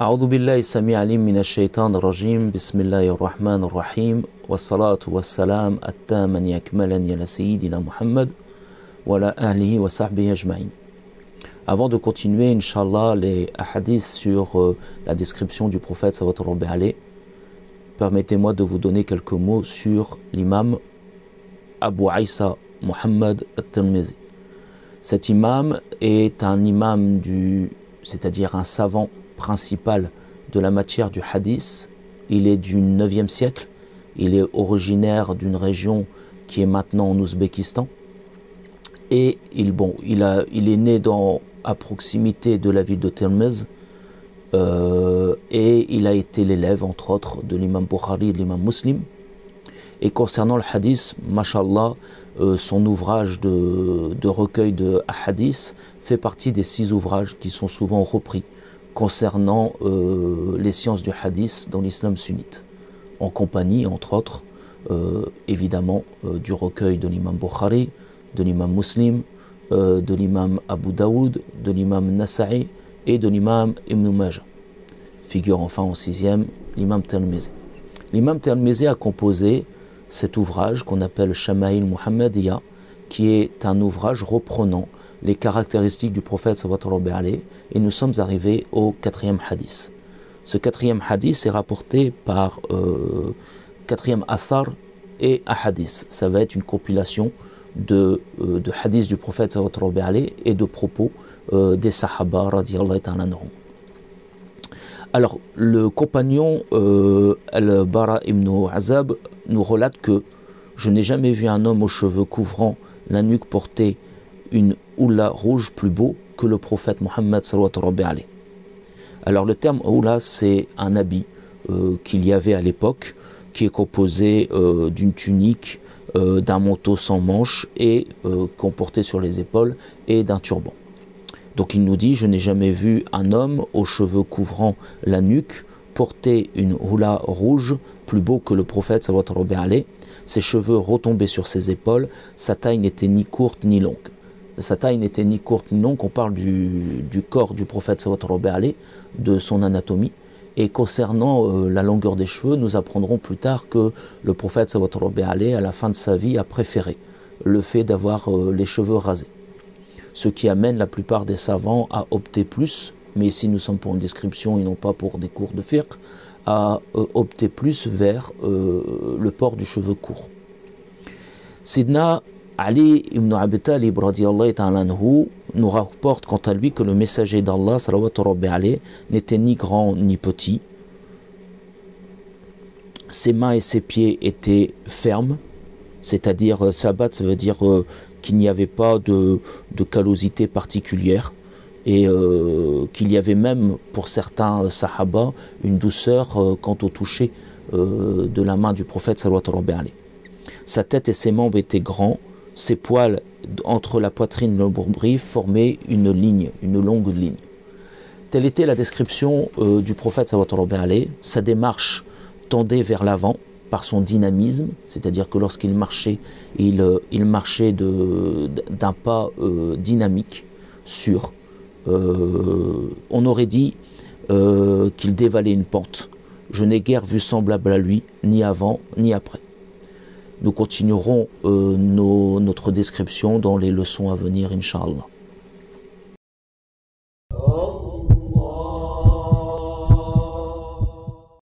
أعوذ بالله السميع العليم من الشيطان الرجيم بسم الله الرحمن الرحيم والصلاة والسلام التامان يكملان على سيدنا محمد وعلى أهله وصحبه أجمعين. Avant de continuer, Inch'Allah, les hadiths sur la description du prophète sallallahu alayhi wa sallam, permettez-moi de vous donner quelques mots sur l'imam Abu Isa Muhammad al-Tirmizi. Cet imam est un imam c'est-à-dire un savant principal de la matière du hadith. Il est du 9e siècle. Il est originaire d'une région qui est maintenant en Ouzbékistan. Et il est né à proximité de la ville de Tirmiz. Et il a été l'élève, entre autres, de l'imam Bukhari et de l'imam Muslim. Et concernant le hadith, mashallah, son ouvrage de recueil de hadith fait partie des 6 ouvrages qui sont souvent repris concernant les sciences du hadith dans l'islam sunnite, en compagnie, entre autres, évidemment, du recueil de l'imam Bukhari, de l'imam Muslim, de l'imam Abu Daoud, de l'imam Nasa'i et de l'imam Ibn Majah. Figure enfin en 6e, l'imam Tirmizi. L'imam Tirmizi a composé cet ouvrage qu'on appelle Shama'il Muhammadiyya, qui est un ouvrage reprenant les caractéristiques du prophète sallallahu alayhi, et nous sommes arrivés au 4e hadith. Ce 4e hadith est rapporté par 4e athar et ahadith. Ça va être une compilation de hadiths du prophète sallallahu alayhi et de propos des sahaba radiyallahu ta'ala anhum. Alors, le compagnon Al-Bara ibn Azab nous relate que je n'ai jamais vu un homme aux cheveux couvrant la nuque porter une houla rouge plus beau que le prophète Mohammed sallallahu alayhi. Alors le terme houla, c'est un habit qu'il y avait à l'époque, qui est composé d'une tunique, d'un manteau sans manches et qu'on portait sur les épaules, et d'un turban. Donc il nous dit, je n'ai jamais vu un homme aux cheveux couvrant la nuque porter une houla rouge plus beau que le prophète sallallahu alayhi. Ses cheveux retombaient sur ses épaules, sa taille n'était ni courte ni longue. Sa taille n'était ni courte ni longue, on parle du corps du prophète sallallahu alayhi, de son anatomie. Et concernant la longueur des cheveux, nous apprendrons plus tard que le prophète sallallahu alayhi, à la fin de sa vie, a préféré le fait d'avoir les cheveux rasés. Ce qui amène la plupart des savants à opter plus, mais ici nous sommes pour une description et non pas pour des cours de fiqh, à opter plus vers le port du cheveu court. Sidna Ali ibn Abi Talib radiyallahu ta'ala anhu nous rapporte quant à lui que le messager d'Allah sallallahu alayhi n'était ni grand ni petit. Ses mains et ses pieds étaient fermes, c'est-à-dire sabat, ça veut dire qu'il n'y avait pas de callosité particulière et qu'il y avait même pour certains sahaba une douceur quant au toucher de la main du prophète sallallahu alayhi. Sa tête et ses membres étaient grands. Ses poils entre la poitrine et le nombril formaient une ligne, une longue ligne. Telle était la description du prophète sallallahu alayhi. Sa démarche tendait vers l'avant par son dynamisme, c'est-à-dire que lorsqu'il marchait, il marchait d'un pas dynamique, sûr. On aurait dit qu'il dévalait une pente. Je n'ai guère vu semblable à lui, ni avant, ni après. Nous continuerons notre description dans les leçons à venir, Inch'Allah.